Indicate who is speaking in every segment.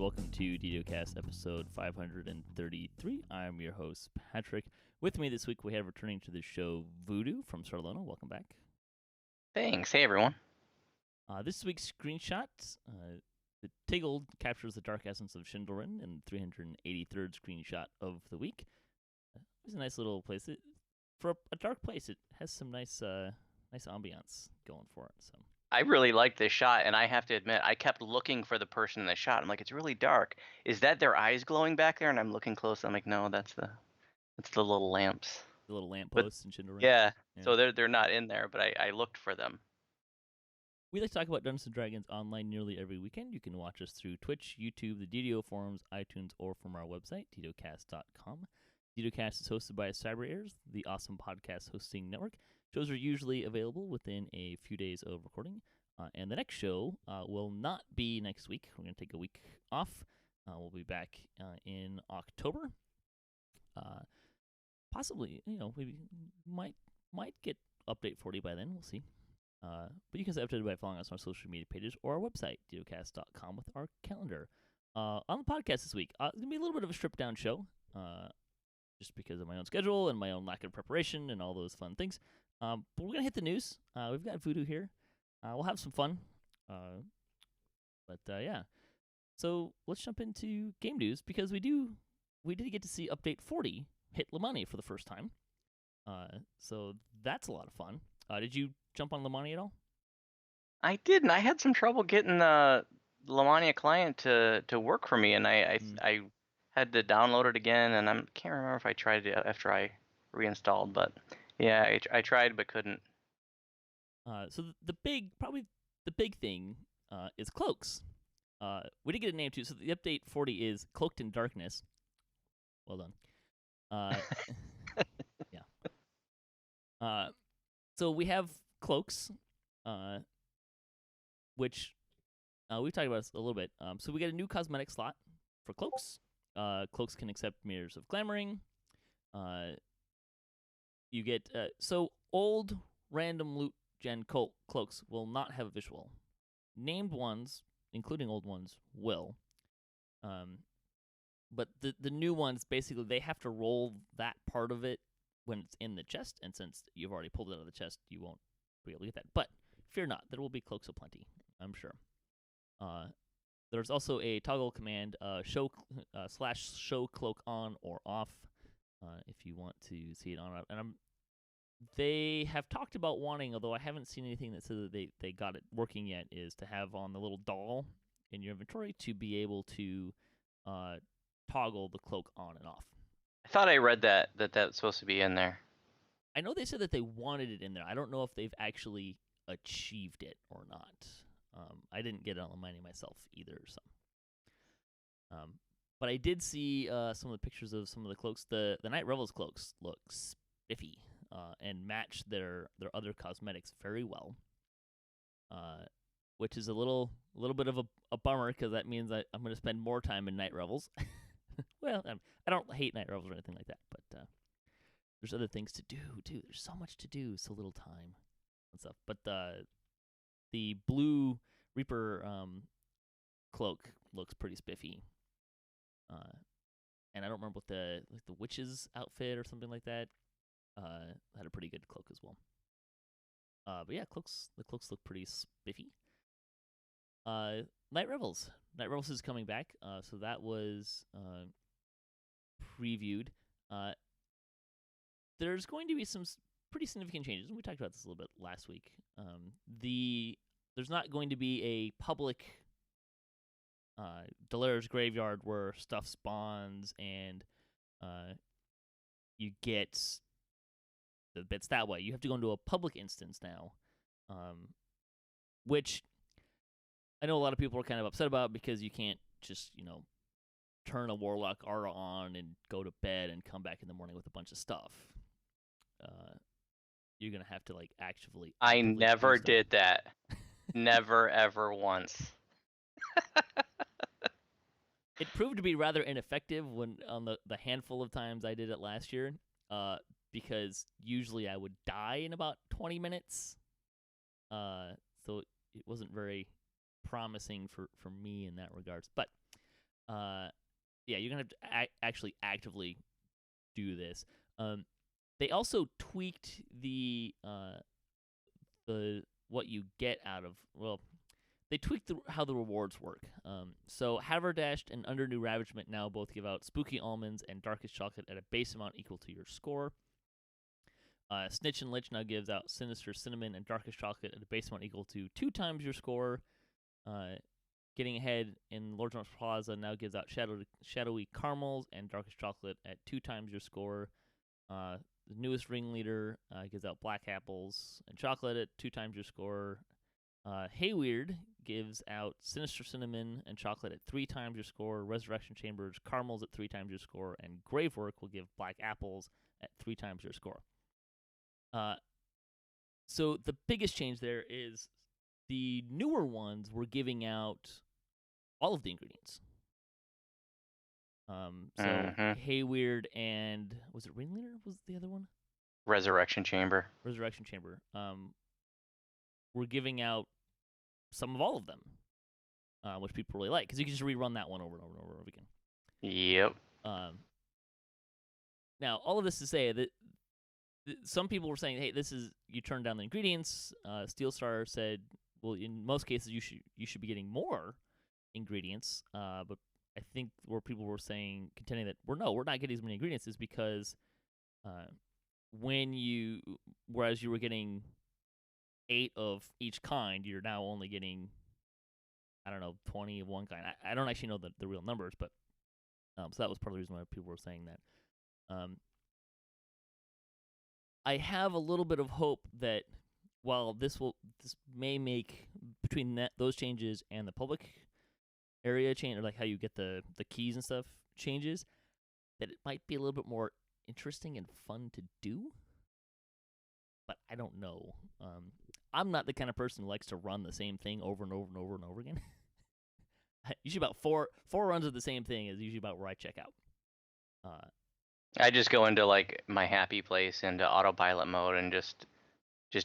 Speaker 1: welcome to DDOCast episode 533. I'm your host, Patrick. With me this week, we have returning to the show, Voodu from Sarlona. Welcome back.
Speaker 2: Thanks. Hey, everyone.
Speaker 1: This week's screenshot, the Tiggle captures the dark essence of Shindelrin in the 383rd screenshot of the week. It's a nice little place. For a dark place, it has some nice ambiance going for it. So
Speaker 2: I really like this shot, and I have to admit, I kept looking for the person in the shot. I'm like, it's really dark. Is that their eyes glowing back there? And I'm looking close. I'm like, no, that's the little lamps.
Speaker 1: the little
Speaker 2: But
Speaker 1: lampposts in Shindelrin.
Speaker 2: yeah, so they're not in there, but I looked for them.
Speaker 1: We like to talk about Dungeons & Dragons online nearly every weekend. You can watch us through Twitch, YouTube, the DDO forums, iTunes, or from our website, DDOCast.com. DDOCast is hosted by CyberAirs, the awesome podcast hosting network. Shows are usually available within a few days of recording. And the next show will not be next week. We're going to take a week off. We'll be back in October. Possibly, maybe might get update 40 by then. We'll see. But you can stay updated by following us on our social media pages or our website, DDOcast.com, with our calendar. On the podcast this week, it's going to be a little bit of a stripped-down show, just because of my own schedule and my own lack of preparation and all those fun things. But we're going to hit the news. We've got Voodu here. We'll have some fun. Yeah. So let's jump into game news, because we did get to see update 40 hit Lamannia for the first time. So that's a lot of fun. Did you jump on Lamannia at all?
Speaker 2: I didn't. I had some trouble getting the Lamannia client to work for me, and I had to download it again, and I can't remember if I tried it after I reinstalled, but yeah, I tried but couldn't.
Speaker 1: So the big thing is cloaks. We did get a name too. So the update 40 is Cloaked in Darkness. Well done. Yeah. So we have cloaks, which we've talked about a little bit. So we get a new cosmetic slot for cloaks. Cloaks can accept mirrors of glamoring. You get so old random loot gen cloaks will not have a visual. Named ones, including old ones, will. But the new ones, basically, they have to roll that part of it when it's in the chest, and since you've already pulled it out of the chest, you won't be able to get that. But fear not, there will be cloaks aplenty, I'm sure. There's also a toggle command, /show cloak on or off, if you want to see it on. And they have talked about wanting, although I haven't seen anything that says that they got it working yet, is to have on the little doll in your inventory to be able to toggle the cloak on and off.
Speaker 2: I thought I read that's supposed to be in there.
Speaker 1: I know they said that they wanted it in there. I don't know if they've actually achieved it or not. I didn't get it on Lamannia myself either. So. But I did see some of the pictures of some of the cloaks. The Night Revels cloaks look spiffy and match their other cosmetics very well. Which is a little bit of a bummer, because that means I'm going to spend more time in Night Revels. Well, I don't hate Night Revels or anything like that, but there's other things to do too. There's so much to do, so little time and stuff. But the blue Reaper cloak looks pretty spiffy. And I don't remember what the witch's outfit or something like that had a pretty good cloak as well. But yeah, the cloaks look pretty spiffy. Night Revels is coming back. So that was previewed. There's going to be some pretty significant changes, and we talked about this a little bit last week. There's not going to be a public Delara's Graveyard where stuff spawns and you get the bits that way. You have to go into a public instance now, which I know a lot of people are kind of upset about, because you can't just, turn a Warlock Aura on and go to bed and come back in the morning with a bunch of stuff. You're going to have to, actively
Speaker 2: I never did that. Never, ever once.
Speaker 1: It proved to be rather ineffective when on the handful of times I did it last year, because usually I would die in about 20 minutes. So it wasn't very promising for me in that regards. But Yeah, you're gonna have to actually actively do this. They also tweaked the what you get out of they tweaked how the rewards work. So Haverdashed and Under New Ravagement now both give out Spooky Almonds and Darkest Chocolate at a base amount equal to your score. Snitch and Lich now gives out Sinister Cinnamon and Darkest Chocolate at a base amount equal to 2 times your score. Getting Ahead in Lord Jones Plaza now gives out Shadowy Caramels and Darkest Chocolate at 2 times your score. The newest Ringleader gives out Black Apples and Chocolate at 2 times your score. Hayweird gives out Sinister Cinnamon and Chocolate at 3 times your score. Resurrection Chambers Caramels at 3 times your score. And Gravework will give Black Apples at 3 times your score. So the biggest change there is the newer ones were giving out all of the ingredients. Hayweird and was it Ringleader? Was the other one?
Speaker 2: Resurrection Chamber.
Speaker 1: We're giving out some of all of them, which people really like because you can just rerun that one over and over and over again.
Speaker 2: Yep.
Speaker 1: Now, all of this to say that some people were saying, "Hey, this is you turned down the ingredients." Steelstar said, "Well, in most cases, you should be getting more ingredients." But I think where people were contending that we're not getting as many ingredients is because whereas you were getting 8 of each kind, you're now only getting 20 of one kind. I don't actually know the real numbers, but so that was part of the reason why people were saying that. I have a little bit of hope that while this may make between those changes and the public area change, or like how you get the keys and stuff changes, that it might be a little bit more interesting and fun to do. But I don't know. I'm not the kind of person who likes to run the same thing over and over and over and over again. Usually about four runs of the same thing is usually about where I check out.
Speaker 2: I just go into like my happy place into autopilot mode and just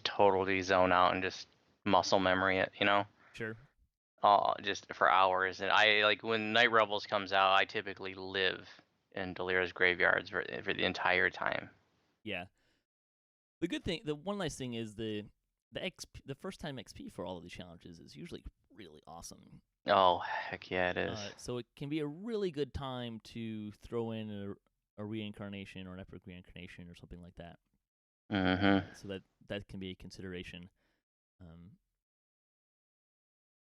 Speaker 2: totally zone out and just muscle memory it,
Speaker 1: Sure.
Speaker 2: Just for hours. And I like when Night Rebels comes out, I typically live in Delira's graveyards for the entire time.
Speaker 1: Yeah. The one nice thing is the first time XP for all of these challenges is usually really awesome.
Speaker 2: Oh, heck yeah, it is.
Speaker 1: So it can be a really good time to throw in a reincarnation or an epic reincarnation or something like that. So that can be a consideration.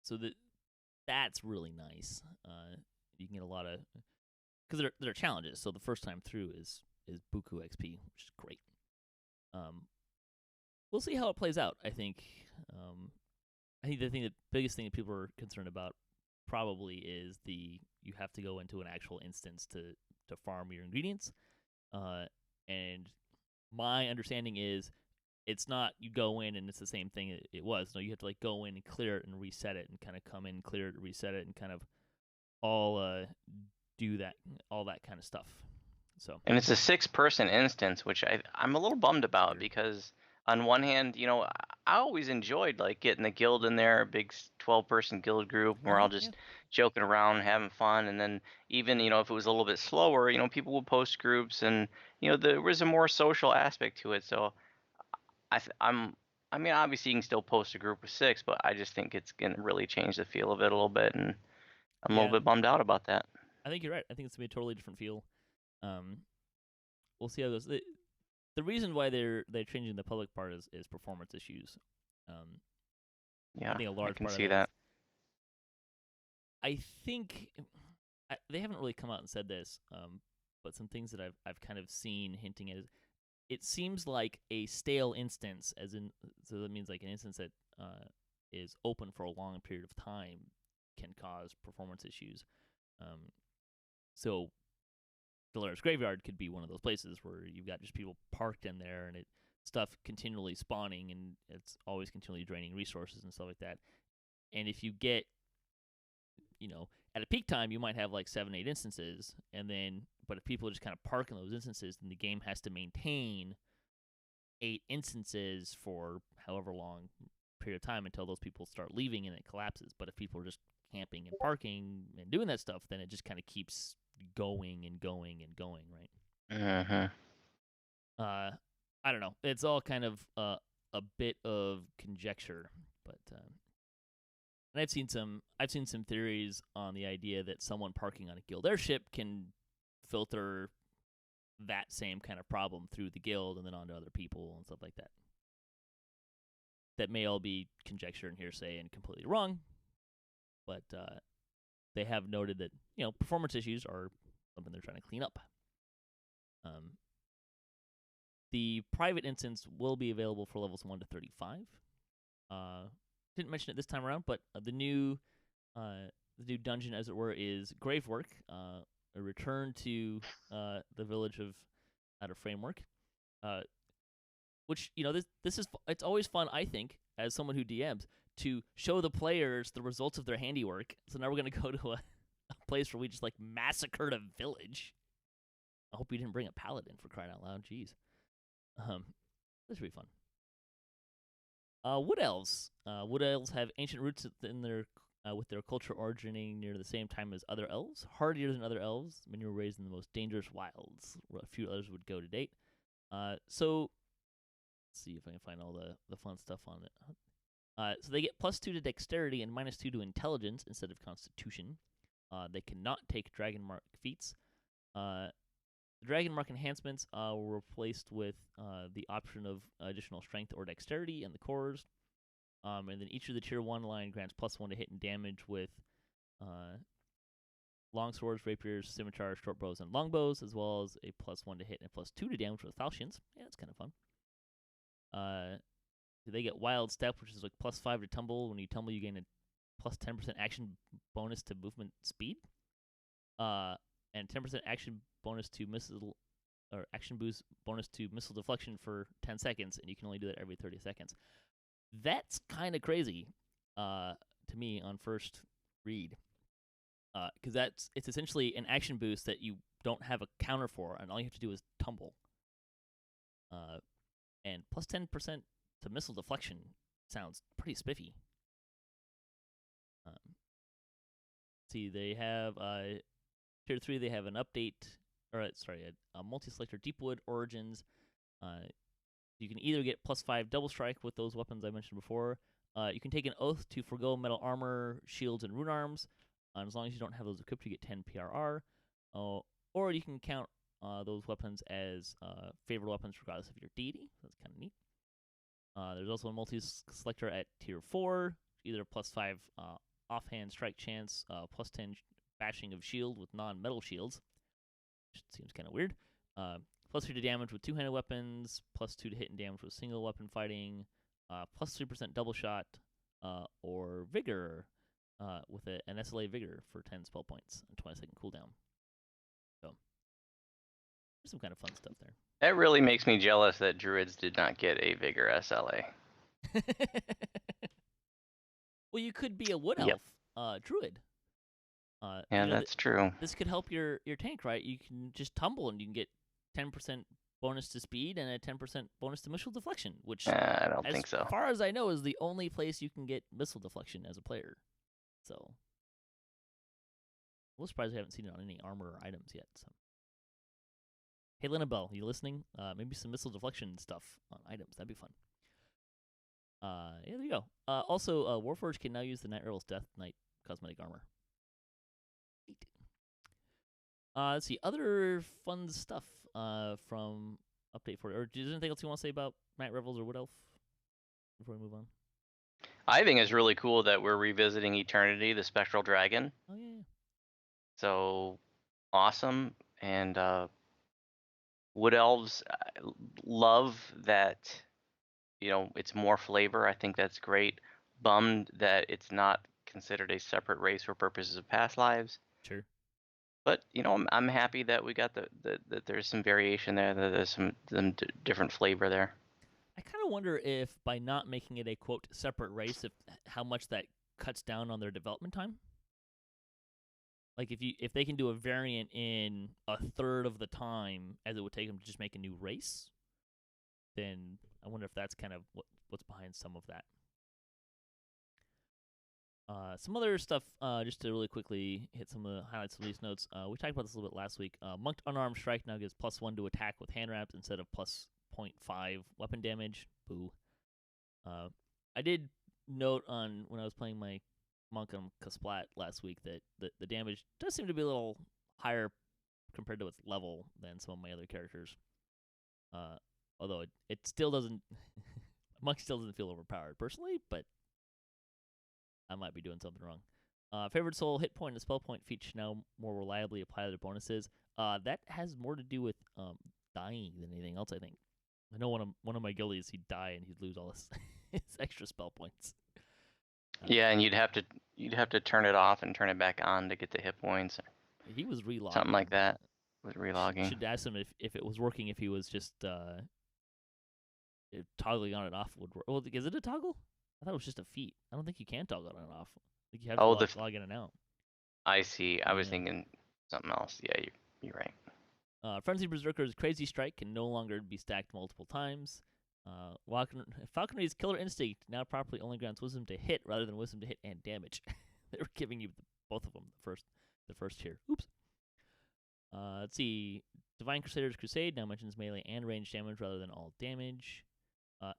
Speaker 1: So that's really nice. You can get a lot of because there are challenges. So the first time through is Buku XP, which is great. We'll see how it plays out. I think the biggest thing that people are concerned about probably is you have to go into an actual instance to farm your ingredients. And my understanding is it's not you go in and it's the same thing it was. No, you have to like go in and clear it and reset it and kind of come in, clear it, reset it, and kind of all do all that kind of stuff. So.
Speaker 2: And it's a 6-person instance, which I'm a little bummed about because on one hand, I always enjoyed like getting the guild in there, a big 12-person guild group. We're all just joking around, having fun, and then even if it was a little bit slower, people would post groups, and there was a more social aspect to it. So I mean, obviously you can still post a group of 6, but I just think it's gonna really change the feel of it a little bit, and I'm a little bit bummed out about that.
Speaker 1: I think you're right. I think it's gonna be a totally different feel. We'll see how it goes. The reason why they're changing the public part is performance issues.
Speaker 2: Yeah,
Speaker 1: I think a large
Speaker 2: I can
Speaker 1: part
Speaker 2: see
Speaker 1: of
Speaker 2: that.
Speaker 1: I think they haven't really come out and said this, but some things that I've kind of seen hinting at is it seems like a stale instance, so that means like an instance that is open for a long period of time can cause performance issues. So Delira's Graveyard could be one of those places where you've got just people parked in there and stuff continually spawning and it's always continually draining resources and stuff like that. And if you get, at a peak time, you might have like 7-8 instances, but if people just kind of park in those instances, then the game has to maintain 8 instances for however long period of time until those people start leaving and it collapses. But if people are just camping and parking and doing that stuff, then it just kind of keeps going and going and going, right? I don't know. It's all kind of a bit of conjecture, but and I've seen some theories on the idea that someone parking on a guild airship can filter that same kind of problem through the guild and then onto other people and stuff like that. That may all be conjecture and hearsay and completely wrong, but they have noted that performance issues are something they're trying to clean up. The private instance will be available for levels 1 to 35. Didn't mention it this time around, but the new dungeon, as it were, is Gravework, a return to the village of Outer Framework, which this is it's always fun, I think, as someone who DMs, to show the players the results of their handiwork. So now we're gonna go to a place where we just massacred a village. I hope we didn't bring a paladin, for crying out loud. Jeez. This should be fun. Wood elves. Wood elves have ancient roots in their with their culture originating near the same time as other elves. Hardier than other elves, many were raised in the most dangerous wilds, where a few others would go to date. So let's see if I can find all the fun stuff on it. So they get +2 to dexterity and -2 to intelligence instead of constitution. They cannot take dragon mark feats. The Dragon Mark enhancements were replaced with the option of additional strength or dexterity in the cores. And then each of the tier 1 line grants +1 to hit and damage with longswords, rapiers, scimitars, short bows, and longbows, as well as a +1 to hit and +2 to damage with falchions. Yeah, that's kind of fun. They get Wild Step, which is +5 to tumble. When you tumble, you gain a +10% action bonus to movement speed. And 10% action bonus to missile, or action boost bonus to missile deflection for 10 seconds, and you can only do that every 30 seconds. That's kind of crazy to me on first read, because it's essentially an action boost that you don't have a counter for, and all you have to do is tumble. And +10% to missile deflection sounds pretty spiffy. See, they have Tier 3, they have an update, a multi-selector Deepwood Origins. You can either get +5 double strike with those weapons I mentioned before. You can take an oath to forgo metal armor, shields, and rune arms. And as long as you don't have those equipped, you get 10 PRR. Or you can count those weapons as favorite weapons regardless of your deity. That's kind of neat. There's also a multi-selector at Tier 4, either +5 offhand strike chance, +10 bashing of shield with non-metal shields, which seems kind of weird. +3 to damage with two-handed weapons, +2 to hit and damage with single weapon fighting, +3% double shot, or vigor with an SLA vigor for 10 spell points and 20-second cooldown. So there's some kind of fun stuff there.
Speaker 2: That really makes me jealous that druids did not get a vigor SLA.
Speaker 1: Well, you could be a wood elf druid.
Speaker 2: Yeah, that's true.
Speaker 1: This could help your tank, right? You can just tumble and you can get 10% bonus to speed and a 10% bonus to missile deflection, which
Speaker 2: I don't think so.
Speaker 1: As far as I know, is the only place you can get missile deflection as a player. So, a little surprised I haven't seen it on any armor or items yet. So, hey, Linabelle, you listening? Maybe some missile deflection stuff on items. That'd be fun. Yeah, there you go. Also, Warforged can now use the Night Rebel's Death Knight cosmetic armor. Let's see, other fun stuff from Update 40. Or is there anything else you want to say about Night Revels or Wood Elf before we move on?
Speaker 2: I think it's really cool that we're revisiting Eternity, the Spectral Dragon.
Speaker 1: Oh, yeah.
Speaker 2: So awesome. And Wood Elves, love that, it's more flavor. I think that's great. Bummed that it's not considered a separate race for purposes of past lives.
Speaker 1: Sure.
Speaker 2: But I'm happy that we got that there's some variation there, that there's some different flavor there.
Speaker 1: I kind of wonder if by not making it a quote separate race, how much that cuts down on their development time. Like if they can do a variant in a third of the time as it would take them to just make a new race, then I wonder if that's kind of what's behind some of that. Some other stuff, just to really quickly hit some of the highlights of these notes. We talked about this a little bit last week. Monked Unarmed Strike now gives +1 to attack with hand wraps instead of +0.5 weapon damage. Boo. I did note on when I was playing my Monk on Kasplat last week that the damage does seem to be a little higher compared to its level than some of my other characters. Although it still doesn't... Monk still doesn't feel overpowered, personally, but I might be doing something wrong. Favorite soul, hit point, and spell point feature now more reliably apply to their bonuses. That has more to do with dying than anything else, I think. I know one of my guildies, he'd die and he'd lose all his extra spell points.
Speaker 2: Yeah, and you'd have to turn it off and turn it back on to get the hit points.
Speaker 1: He was relogging.
Speaker 2: Something like that with relogging.
Speaker 1: Should ask him if it was working, if he was just toggling on and off would work. Well, is it a toggle? I thought it was just a feat. I don't think you can toggle it on and off. I think you have to log in and out.
Speaker 2: I see. I was thinking something else. Yeah, you're right.
Speaker 1: Frenzy Berserker's Crazy Strike can no longer be stacked multiple times. Falconry's Killer Instinct now properly only grants wisdom to hit rather than wisdom to hit and damage. They were giving you both of them the first tier. Oops. Let's see. Divine Crusader's Crusade now mentions melee and range damage rather than all damage.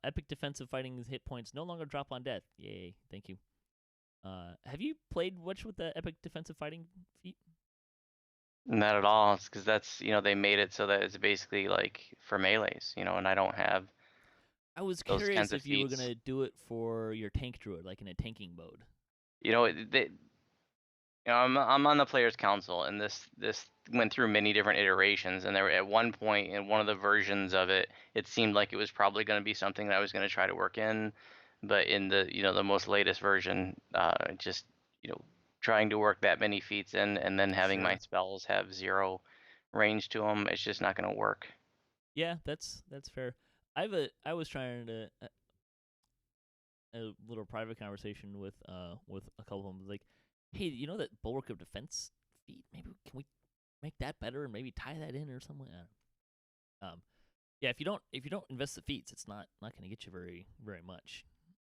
Speaker 1: Epic Defensive Fighting's hit points no longer drop on death. Yay, thank you. Have you played much with the Epic Defensive Fighting feat?
Speaker 2: Not at all. It's because that's, they made it so that it's basically like for melees, and I don't have.
Speaker 1: I was curious if you were going to do it for your tank druid, like in a tanking mode.
Speaker 2: I'm on the players' council, and this went through many different iterations. And there, at one point in one of the versions of it, it seemed like it was probably going to be something that I was going to try to work in, but in the most latest version, just trying to work that many feats in, and then having my spells have 0 range to them, it's just not going to work.
Speaker 1: Yeah, that's fair. I was trying to a little private conversation with a couple of them, like, hey, that Bulwark of Defense feat? Maybe can we make that better and maybe tie that in or something? Yeah, if you don't invest the feats, it's not going to get you very much.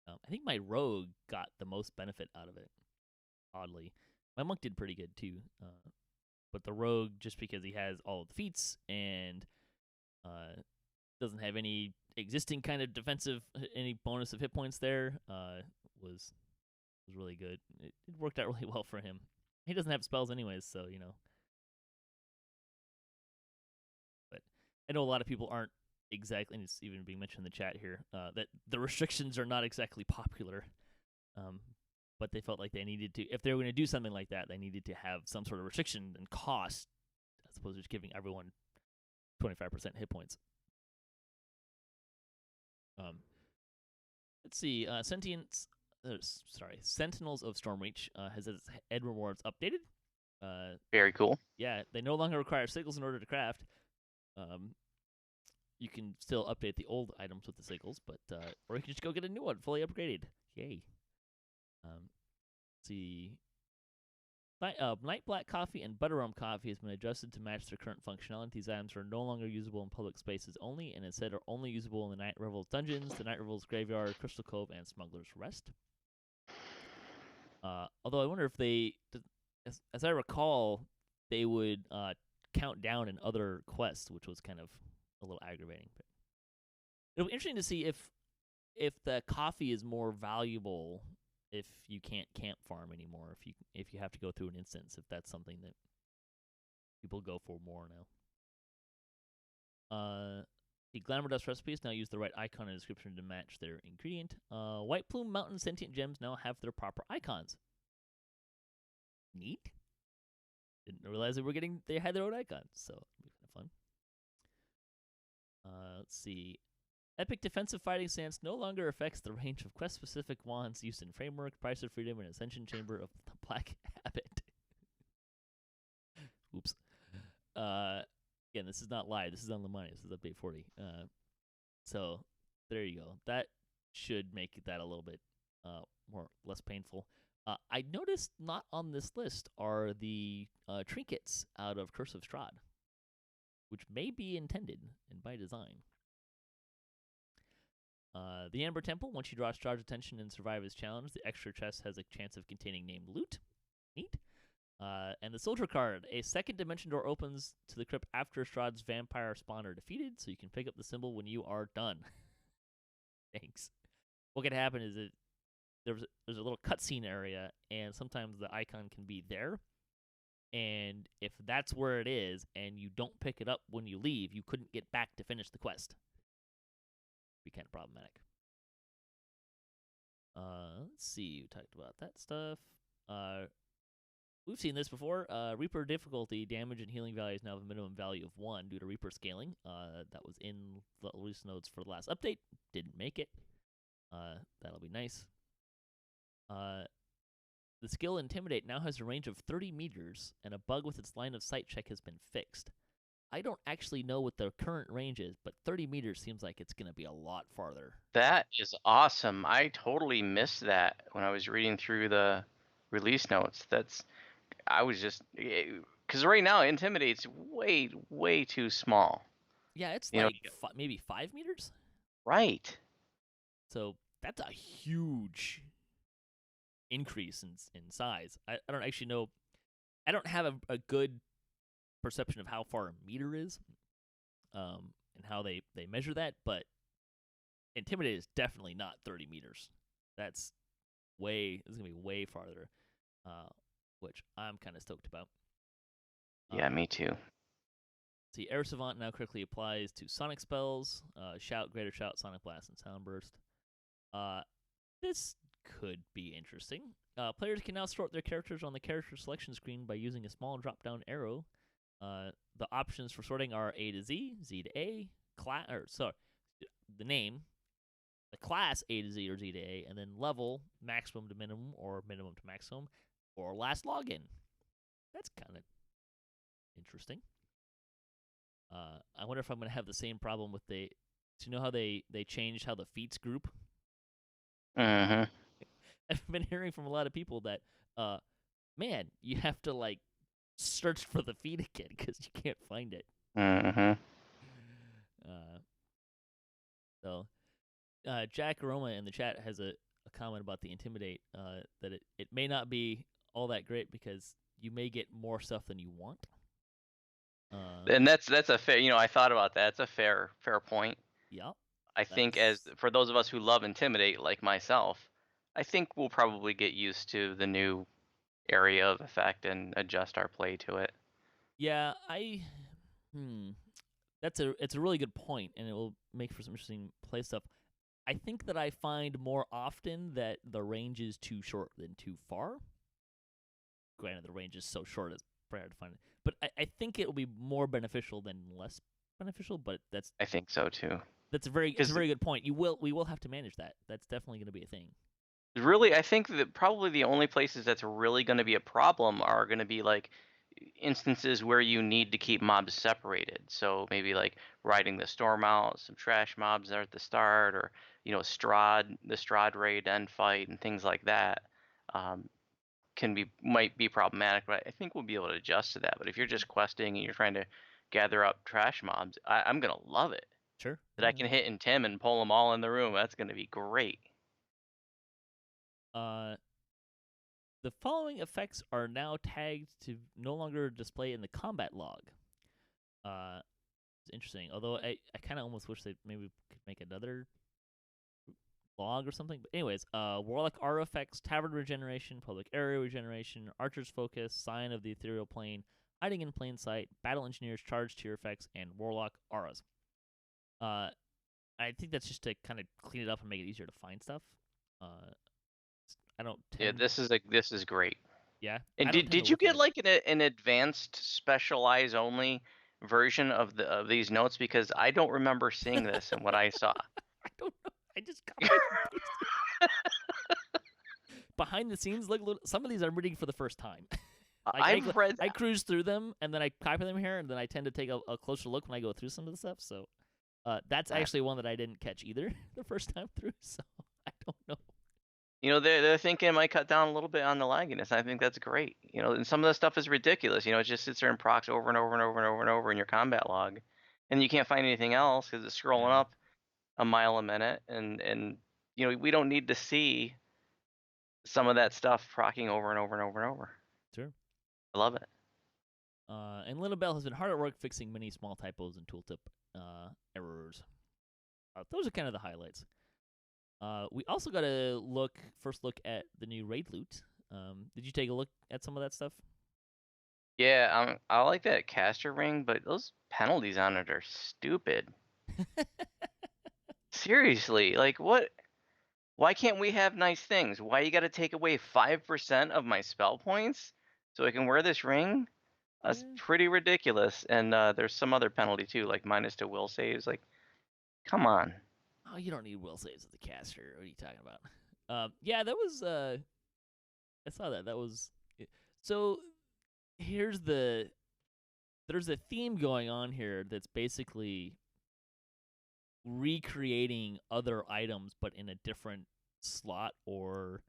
Speaker 1: I think my rogue got the most benefit out of it. Oddly, my monk did pretty good too, but the rogue, just because he has all of the feats and doesn't have any existing kind of defensive, any bonus of hit points there, was really good. It worked out really well for him. He doesn't have spells anyways, so But I know a lot of people aren't exactly, and it's even being mentioned in the chat here, that the restrictions are not exactly popular. But they felt like they needed to, if they were going to do something like that, they needed to have some sort of restriction and cost, as opposed to just giving everyone 25% hit points. Let's see. Sentinels of Stormreach has its head rewards updated.
Speaker 2: Very cool.
Speaker 1: Yeah, they no longer require sigils in order to craft. You can still update the old items with the sigils, but or you can just go get a new one, fully upgraded. Yay. Let's see. Night Black Coffee and Butter Rum Coffee has been adjusted to match their current functionality. These items are no longer usable in public spaces only, and instead are only usable in the Night Revel's dungeons, the Night Revel's graveyard, Crystal Cove, and Smuggler's Rest. Although I wonder if they, as I recall, they would count down in other quests, which was kind of a little aggravating. But it'll be interesting to see if the coffee is more valuable if you can't camp farm anymore, if you have to go through an instance, if that's something that people go for more now. The Glamour Dust recipes now use the right icon and description to match their ingredient. White Plume Mountain Sentient Gems now have their proper icons. Neat. Didn't realize they had their own icons, so it'll be kind of fun. Let's see. Epic Defensive Fighting Stance no longer affects the range of quest-specific wands used in Framework, Price of Freedom, and Ascension Chamber of the Black Habit. Oops. Again, this is not live. This is on Lamannia. This is update 40. So there you go. That should make that a little bit less painful. I noticed not on this list are the trinkets out of Curse of Strahd, which may be intended and by design. The Amber Temple, once you draw Strahd's attention and survive his challenge, the extra chest has a chance of containing named loot. Neat. And the Soldier card, a second dimension door opens to the crypt after Strahd's vampire spawn are defeated, so you can pick up the symbol when you are done. Thanks. What can happen is there's a little cutscene area, and sometimes the icon can be there. And if that's where it is, and you don't pick it up when you leave, you couldn't get back to finish the quest. Be kind of problematic. Let's see. We talked about that stuff. We've seen this before. Reaper difficulty, damage, and healing values now have a minimum value of 1 due to Reaper scaling. That was in the release notes for the last update. Didn't make it. That'll be nice. The skill Intimidate now has a range of 30 meters, and a bug with its line of sight check has been fixed. I don't actually know what the current range is, but 30 meters seems like it's going to be a lot farther.
Speaker 2: That is awesome. I totally missed that when I was reading through the release notes. I was just, because right now Intimidate's way too small.
Speaker 1: Yeah, it's like maybe 5 meters?
Speaker 2: Right.
Speaker 1: So that's a huge increase in size. I don't actually know. I don't have a good perception of how far a meter is, and how they measure that, but Intimidate is definitely not 30 meters. This is going to be way farther, which I'm kind of stoked about.
Speaker 2: Yeah, me too.
Speaker 1: See, Air Savant now quickly applies to Sonic spells, Shout, Greater Shout, Sonic Blast, and Sound Burst. This could be interesting. Players can now sort their characters on the character selection screen by using a small drop-down arrow. The options for sorting are A to Z, Z to A, the name, the class A to Z or Z to A, and then level, maximum to minimum or minimum to maximum, or last login. That's kind of interesting. I wonder if I'm going to have the same problem with do you know how they changed how the feats group?
Speaker 2: Mm-hmm.
Speaker 1: I've been hearing from a lot of people that, man, you have to, like, search for the feed again because you can't find it.
Speaker 2: Mm-hmm.
Speaker 1: Jack Aroma in the chat has a comment about the Intimidate, that it may not be all that great because you may get more stuff than you want.
Speaker 2: And that's a fair, I thought about that. It's a fair point.
Speaker 1: Yeah.
Speaker 2: I think for those of us who love Intimidate, like myself, I think we'll probably get used to the new area of effect and adjust our play to it.
Speaker 1: Yeah, it's a really good point, and it will make for some interesting play stuff. I think that I find more often that the range is too short than too far. Granted, the range is so short it's pretty hard to find it. But I think it will be more beneficial than less beneficial, but I
Speaker 2: think so too.
Speaker 1: That's a very good point. We will have to manage that. That's definitely going to be a thing.
Speaker 2: Really, I think that probably the only places that's really going to be a problem are going to be like instances where you need to keep mobs separated. So maybe like riding the storm out, some trash mobs there at the start, or the Strahd raid end fight and things like that. Might be problematic, but I think we'll be able to adjust to that. But if you're just questing and you're trying to gather up trash mobs, I'm gonna love it.
Speaker 1: Sure.
Speaker 2: That I can hit Intim and pull them all in the room. That's gonna be great.
Speaker 1: The following effects are now tagged to no longer display in the combat log. It's interesting. Although I kind of almost wish they maybe could make another log or something. But anyways, Warlock aura effects, Tavern regeneration, Public area regeneration, Archer's focus, Sign of the ethereal plane, Hiding in plain sight, Battle engineers charge tier effects, and Warlock auras. I think that's just to kind of clean it up and make it easier to find stuff. I don't.
Speaker 2: This is great.
Speaker 1: Yeah.
Speaker 2: And did you get like an advanced specialize only version of these notes, because I don't remember seeing this in what I saw.
Speaker 1: I don't know. I just copied and pasted. Behind the scenes, look, some of these I'm reading for the first time. I cruise through them and then I copy them here, and then I tend to take a closer look when I go through some of the stuff. So that's actually one that I didn't catch either the first time through. So I don't know.
Speaker 2: They're thinking it might cut down a little bit on the lagginess. I think that's great. And some of the stuff is ridiculous. It just sits there and procs over and over and over and over and over in your combat log, and you can't find anything else because it's scrolling up a mile a minute, and we don't need to see some of that stuff procking over and over and over and over.
Speaker 1: Sure.
Speaker 2: I love it.
Speaker 1: And Linda Bell has been hard at work fixing many small typos and tooltip errors. Those are kind of the highlights. We also got to first look at the new raid loot. Did you take a look at some of that stuff?
Speaker 2: Yeah, I like that caster ring, but those penalties on it are stupid. Seriously, like what? Why can't we have nice things? Why you got to take away 5% of my spell points so I can wear this ring? That's pretty ridiculous. And there's some other penalty too, like -2 will saves. Like, come on.
Speaker 1: Oh, you don't need will saves with the caster. What are you talking about? Yeah, that was. I saw that. That was. So there's a theme going on here that's basically recreating other items, but in a different slot or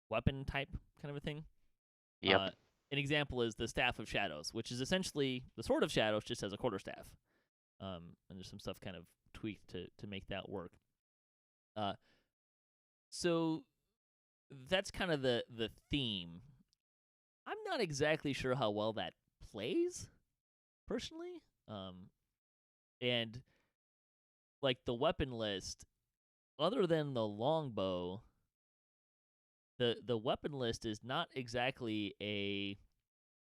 Speaker 1: weapon type kind of a thing.
Speaker 2: Yep.
Speaker 1: An example is the Staff of Shadows, which is essentially the Sword of Shadows, just as a quarterstaff. And there's some stuff kind of tweaked to make that work. So that's kind of the theme. I'm not exactly sure how well that plays, personally. And like the weapon list, other than the longbow, the weapon list is not exactly a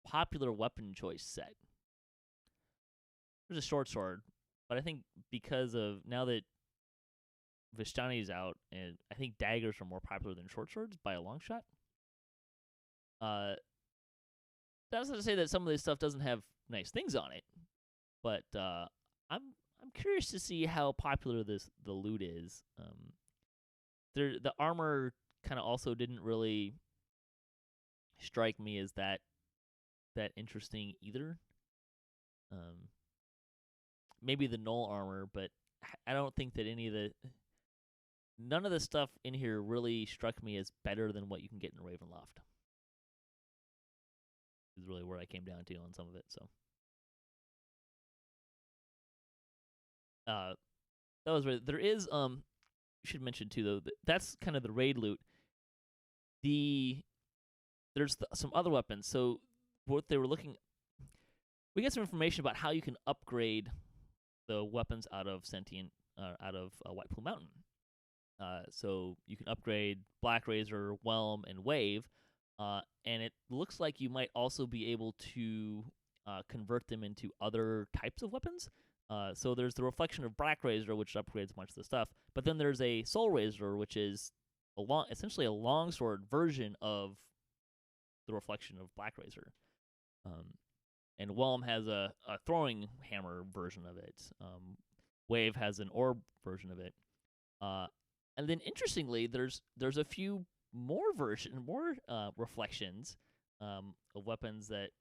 Speaker 1: popular weapon choice set. There's a short sword, but I think because of now that Vistani's out, and I think daggers are more popular than short swords by a long shot. That's not to say that some of this stuff doesn't have nice things on it, but I'm curious to see how popular the loot is. The armor kind of also didn't really strike me as that interesting either. Maybe the null armor, but I don't think that none of the stuff in here really struck me as better than what you can get in Ravenloft. Is really where I came down to on some of it. So, that was right. There is you should mention too though that's kind of the raid loot. There's some other weapons. So what they were looking, we get some information about how you can upgrade the weapons out of White Plume Mountain. So you can upgrade Black Razor, Whelm, and Wave, and it looks like you might also be able to convert them into other types of weapons. So there's the Reflection of Black Razor, which upgrades much of the stuff, but then there's a Soul Razor, which is essentially a longsword version of the Reflection of Black Razor. And Whelm has a throwing hammer version of it. Wave has an orb version of it. And then interestingly, there's a few more reflections of weapons that.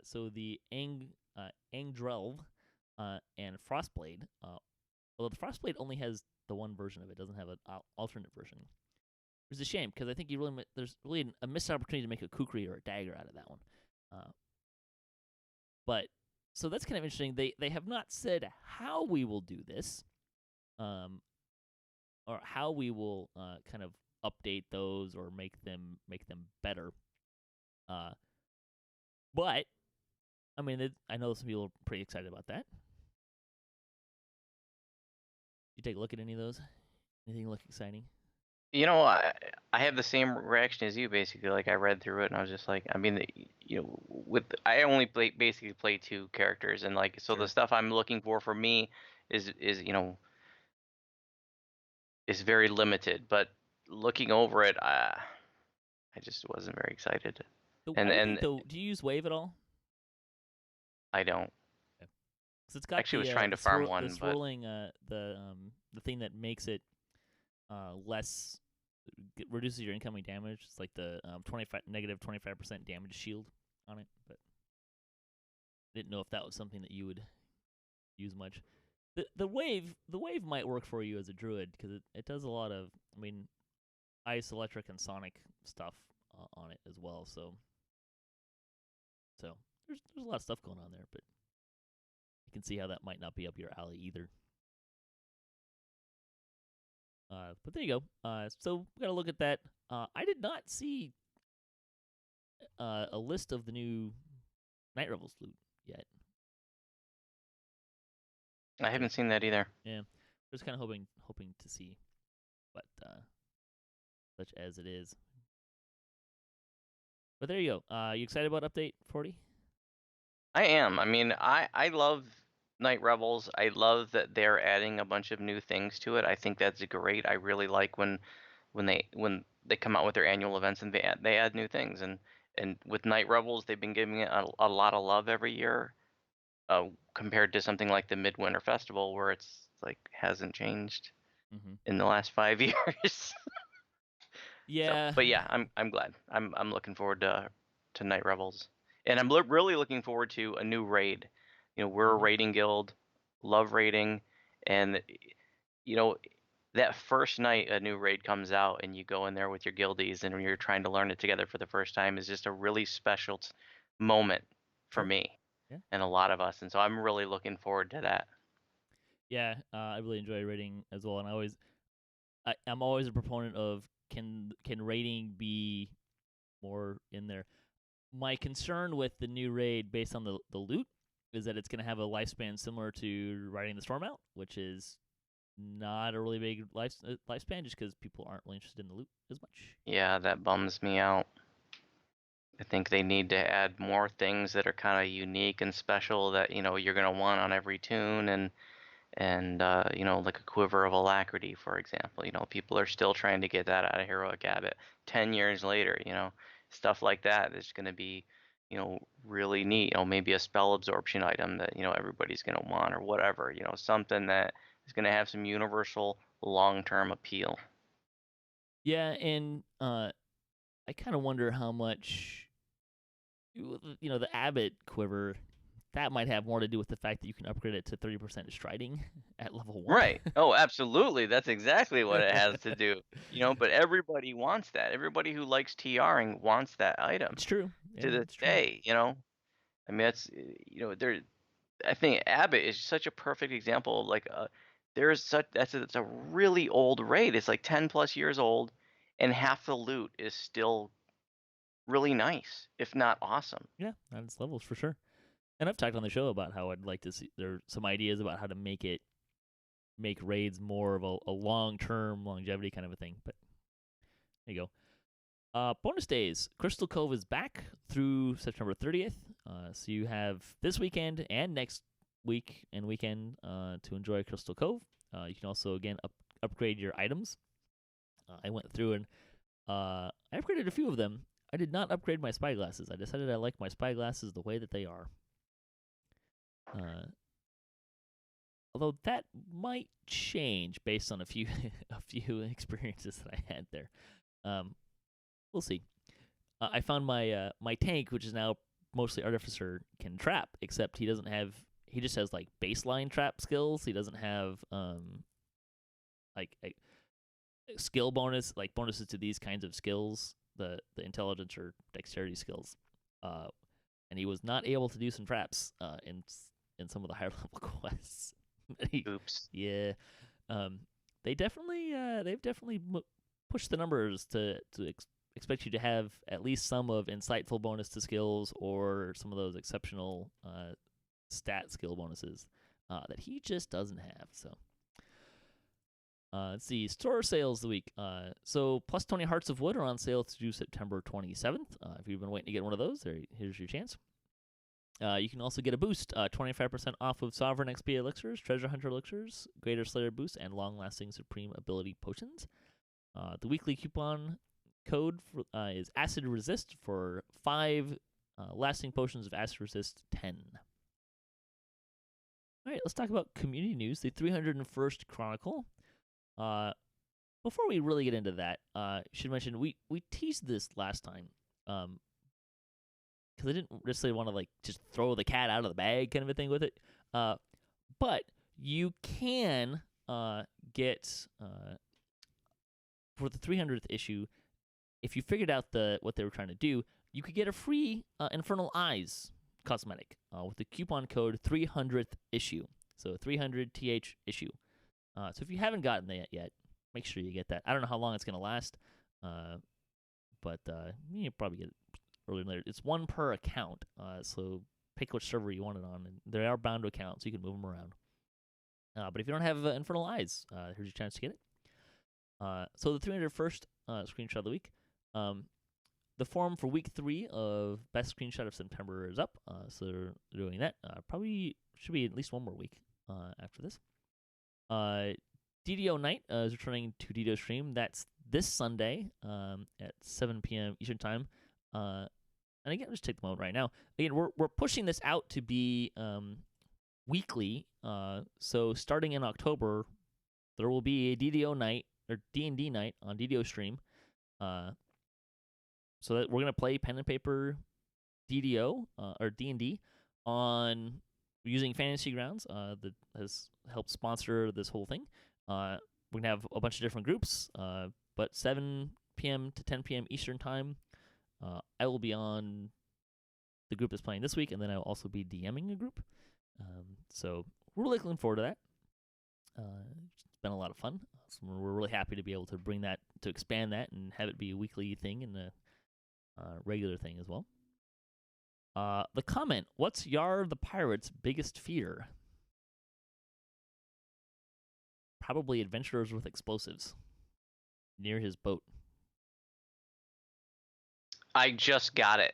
Speaker 1: So the Angdrelv and Frostblade. Although the Frostblade only has the one version of it, doesn't have an alternate version. It's a shame because I think there's really a missed opportunity to make a kukri or a dagger out of that one. But so that's kind of interesting. They have not said how we will do this, or how we will kind of update those or make them better. But I mean, I know some people are pretty excited about that. You take a look at any of those? Anything look exciting?
Speaker 2: I have the same reaction as you, basically. Like, I read through it and I was just like, I mean, I only basically play 2 characters, and like, so
Speaker 1: Sure.
Speaker 2: the stuff I'm looking for me is very limited. But looking over it, I just wasn't very excited.
Speaker 1: Do you use Wave at all?
Speaker 2: I don't.
Speaker 1: Okay. Because it's got
Speaker 2: was trying to farm one,
Speaker 1: the swirling, the thing that makes it less reduces your incoming damage. It's like the negative 25% damage shield on it, but didn't know if that was something that you would use much. The wave might work for you as a druid because it does a lot of, I mean, ice, electric, and sonic stuff on it as well. So there's a lot of stuff going on there, but can see how that might not be up your alley either. But there you go. So we got to look at that. I did not see a list of the new Night Revels loot yet.
Speaker 2: I haven't seen that either.
Speaker 1: Yeah, just kind of hoping to see, but such as it is. But there you go. You excited about update 40?
Speaker 2: I am. I mean, I love Night Rebels. I love that they're adding a bunch of new things to it. I think that's great. I really like when they come out with their annual events and they add new things. And with Night Rebels, they've been giving it a lot of love every year, compared to something like the Midwinter Festival, where it's like hasn't changed in the last 5 years.
Speaker 1: Yeah.
Speaker 2: So, but yeah, I'm glad. I'm looking forward to Night Rebels, and I'm really looking forward to a new raid. You know, we're a raiding guild, love raiding, and you know, that first night a new raid comes out and you go in there with your guildies and you're trying to learn it together for the first time is just a really special moment for me and a lot of us, and so I'm really looking forward to that.
Speaker 1: Yeah, I really enjoy raiding as well, and I'm always a proponent of can raiding be more in there. My concern with the new raid, based on the loot, is that it's going to have a lifespan similar to Riding the Storm Out, which is not a really big lifespan, just because people aren't really interested in the loot as much.
Speaker 2: Yeah, that bums me out. I think they need to add more things that are kind of unique and special that, you know, you're going to want on every tune, and you know, like a Quiver of Alacrity, for example. You know, people are still trying to get that out of Heroic Abbot 10 years later. You know, stuff like that is going to be, you know, really neat. You know, maybe a spell absorption item that, you know, everybody's going to want, or whatever. You know, something that is going to have some universal long-term appeal.
Speaker 1: Yeah, and I kind of wonder how much, you know, the Abbot Quiver, that might have more to do with the fact that you can upgrade it to 30% striding at level 1.
Speaker 2: Right. Oh, absolutely. That's exactly what it has to do. You know, but everybody wants that. Everybody who likes TRing wants that item.
Speaker 1: It's true.
Speaker 2: To this day, you know. I mean, that's, you know, I think Abbott is such a perfect example of like it's a really old raid. It's like 10 plus years old, and half the loot is still really nice, if not awesome.
Speaker 1: Yeah, at its levels for sure. And I've talked on the show about how I'd like to see, there are some ideas about how to make raids more of a long-term longevity kind of a thing. But there you go. Bonus days. Crystal Cove is back through September 30th. So you have this weekend and next week and weekend to enjoy Crystal Cove. You can also, again, upgrade your items. I went through and I upgraded a few of them. I did not upgrade my spyglasses. I decided I like my spyglasses the way that they are. Although that might change based on a few experiences that I had there. We'll see. I found my my tank, which is now mostly Artificer, can trap, except he just has like baseline trap skills. He doesn't have like a skill bonus, like bonuses to these kinds of skills, the intelligence or dexterity skills. And he was not able to do some traps in some of the higher level quests.
Speaker 2: Oops.
Speaker 1: Yeah. They've definitely pushed the numbers to expect you to have at least some of insightful bonus to skills or some of those exceptional stat skill bonuses that he just doesn't have. So let's see, store sales the week. So plus 20 Hearts of Wood are on sale through September 27th. If you've been waiting to get one of those, here's your chance. You can also get a boost, 25% off of Sovereign XP elixirs, Treasure Hunter elixirs, Greater Slayer boost, and long-lasting Supreme Ability potions. The weekly coupon code is Acid Resist for 5 lasting potions of Acid Resist 10. All right, let's talk about community news. The 301st Chronicle. Before we really get into that, I should mention we teased this last time. Because I didn't necessarily want to like just throw the cat out of the bag kind of a thing with it. But you can get for the 300th issue, if you figured out what they were trying to do, you could get a free Infernal Eyes cosmetic with the coupon code 300th issue. So 300th issue. So if you haven't gotten that yet, make sure you get that. I don't know how long it's going to last, but you'll probably get it earlier than later. It's one per account, so pick which server you want it on. And they are bound to account, so you can move them around. But if you don't have Infernal Eyes, here's your chance to get it. So the 301st screenshot of the week. The forum for week 3 of Best Screenshot of September is up, so they're doing that. Probably should be at least one more week after this. DDO Night is returning to DDO Stream. That's this Sunday at 7 p.m. Eastern Time. And again, just take the moment right now. Again, we're pushing this out to be weekly. So starting in October, there will be a DDO night or D&D night on DDO Stream. So that we're gonna play pen and paper DDO or D&D on using Fantasy Grounds that has helped sponsor this whole thing. We're gonna have a bunch of different groups, but 7 p.m. to 10 p.m. Eastern Time. I will be on the group that's playing this week, and then I'll also be DMing a group. So we're really looking forward to that. It's been a lot of fun. So we're really happy to be able to bring that, to expand that, and have it be a weekly thing and a regular thing as well. The comment, what's Yar the Pirate's biggest fear? Probably adventurers with explosives near his boat.
Speaker 2: I just got it.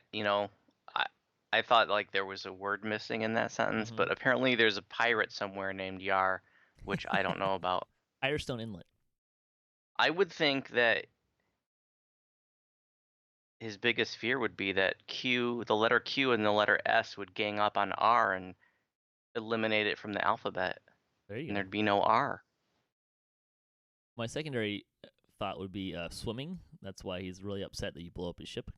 Speaker 2: I thought like there was a word missing in that sentence, but apparently there's a pirate somewhere named Yar, which I don't know about.
Speaker 1: Irestone Inlet.
Speaker 2: I would think that his biggest fear would be that the letter Q and the letter S would gang up on R and eliminate it from the alphabet.
Speaker 1: There you go.
Speaker 2: And there'd be no R.
Speaker 1: My secondary thought would be swimming. That's why he's really upset that you blow up his ship.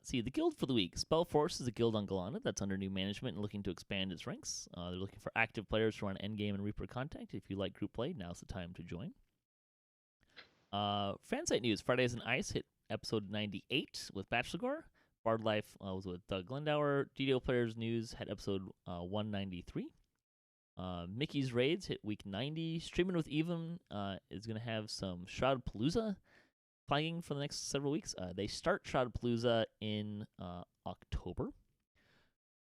Speaker 1: See, the guild for the week. Spellforce is a guild on Galana that's under new management and looking to expand its ranks. They're looking for active players to run endgame and Reaper contact. If you like group play, now's the time to join. Fansite news. Fridays in Ice hit episode 98 with Bachelor. Bard Life was with Doug Glendower. DDO Players News had episode 193. Mickey's Raids hit week 90. Streaming with Even is going to have some Shroud Palooza flagging for the next several weeks. They start Shroud Palooza in October.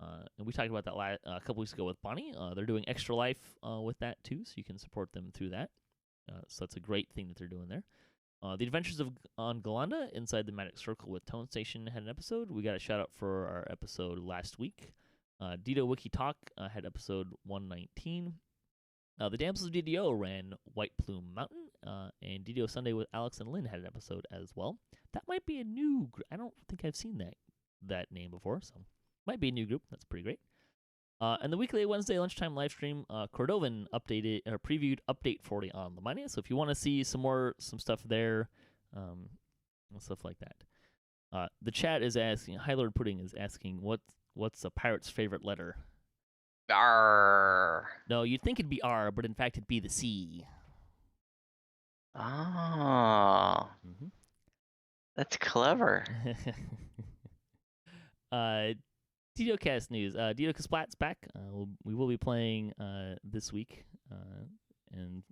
Speaker 1: And we talked about that a couple weeks ago with Bonnie. They're doing Extra Life with that too, so you can support them through that. So that's a great thing that they're doing there. The Adventures on Galanda Inside the Magic Circle with Tone Station had an episode. We got a shout out for our episode last week. DDO Wiki Talk had episode 119. The Damsels of DDO ran White Plume Mountain, and DDO Sunday with Alex and Lynn had an episode as well. That might be a new group. I don't think I've seen that name before, so might be a new group. That's pretty great. And the weekly Wednesday lunchtime live stream, Cordovan previewed Update 40 on Lamannia. So if you want to see some stuff there, and stuff like that. The chat is asking, High Lord Pudding is asking, what's a pirate's favorite letter?
Speaker 2: R.
Speaker 1: No, you'd think it'd be R, but in fact it'd be the C.
Speaker 2: Oh. That's clever.
Speaker 1: DDOcast news. DDOcast Splat's back. We will be playing this week, and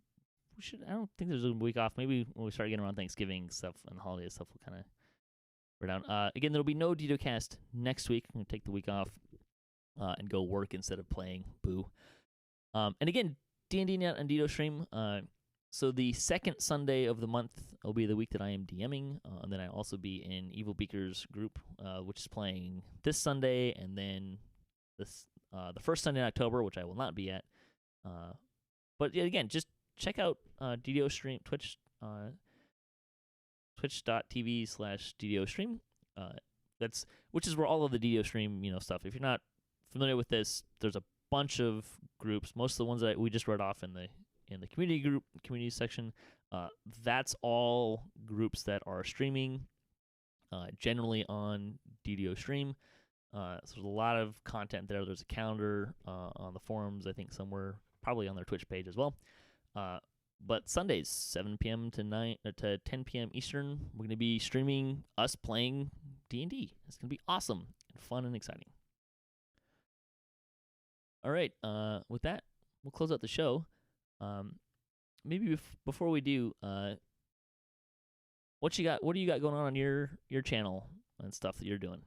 Speaker 1: I don't think there's a week off. Maybe when we start getting around Thanksgiving stuff and holiday stuff, we'll kind of wear down. Again, there'll be no DDOcast next week. I'm gonna take the week off and go work instead of playing. Boo. And again, D&D Net and DDO Stream. So the second Sunday of the month will be the week that I am DMing, and then I'll also be in Evil Beaker's group, which is playing this Sunday, and then the first Sunday in October, which I will not be at. But yeah, again, just check out DDO Stream, twitch.tv/DDO Stream. Which is where all of the DDO Stream stuff. If you're not familiar with this, there's a bunch of groups. Most of the ones that we just read off in the community section, that's all groups that are streaming, generally on DDO Stream. So there's a lot of content there. There's a calendar on the forums, I think somewhere, probably on their Twitch page as well. But Sundays, 7 p.m. to 10 p.m. Eastern, we're going to be streaming us playing D&D. It's going to be awesome and fun and exciting. All right. With that, we'll close out the show. Maybe before we do, what do you got going on your channel and stuff that you're doing?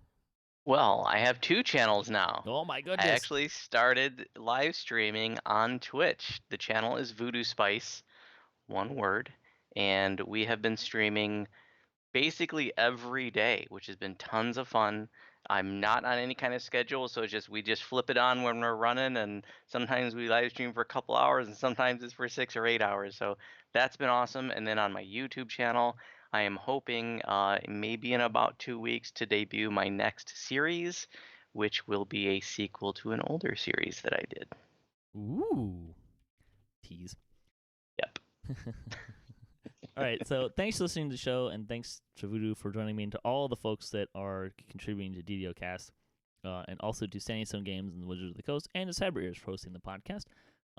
Speaker 2: Well, I have 2 channels now.
Speaker 1: Oh my
Speaker 2: I
Speaker 1: goodness!
Speaker 2: actually started live streaming on Twitch. The channel is Voodu Spice, one word, and we have been streaming basically every day, which has been tons of fun. I'm not on any kind of schedule, so we just flip it on when we're running, and sometimes we live stream for a couple hours, and sometimes it's for 6 or 8 hours. So that's been awesome. And then on my YouTube channel, I am hoping maybe in about 2 weeks to debut my next series, which will be a sequel to an older series that I did.
Speaker 1: Ooh, tease.
Speaker 2: Yep.
Speaker 1: All right, so thanks for listening to the show, and thanks to Voodu for joining me, and to all the folks that are contributing to DDOCast, and also to Standing Stone Games and the Wizards of the Coast, and to Cyber Ears for hosting the podcast.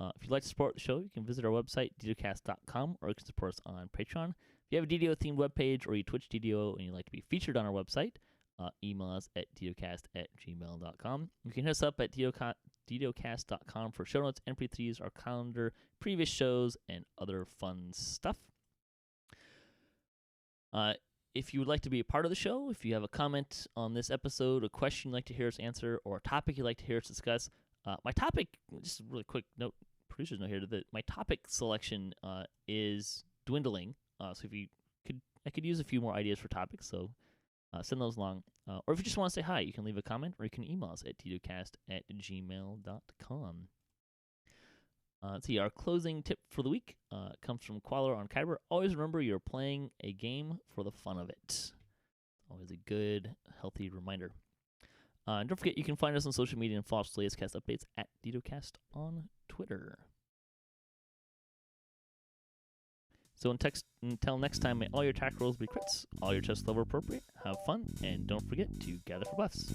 Speaker 1: If you'd like to support the show, you can visit our website, DDOCast.com, or you can support us on Patreon. If you have a DDO-themed webpage, or you Twitch DDO and you'd like to be featured on our website, email us at DDOcast@gmail.com. You can hit us up at DDOcast.com for show notes, MP3s, our calendar, previous shows, and other fun stuff. If you would like to be a part of the show, if you have a comment on this episode, a question you'd like to hear us answer, or a topic you'd like to hear us discuss, my topic, just a really quick note, producer's note here, that my topic selection is dwindling. So I could use a few more ideas for topics, so send those along. Or if you just want to say hi, you can leave a comment, or you can email us at DDOcast@gmail.com. Let's see, our closing tip for the week comes from Qualler on Kyber. Always remember you're playing a game for the fun of it. Always a good, healthy reminder. And don't forget, you can find us on social media and follow us for latest cast updates at DDOcast on Twitter. So until next time, may all your attack rolls be crits, all your chest level appropriate, have fun, and don't forget to gather for buffs.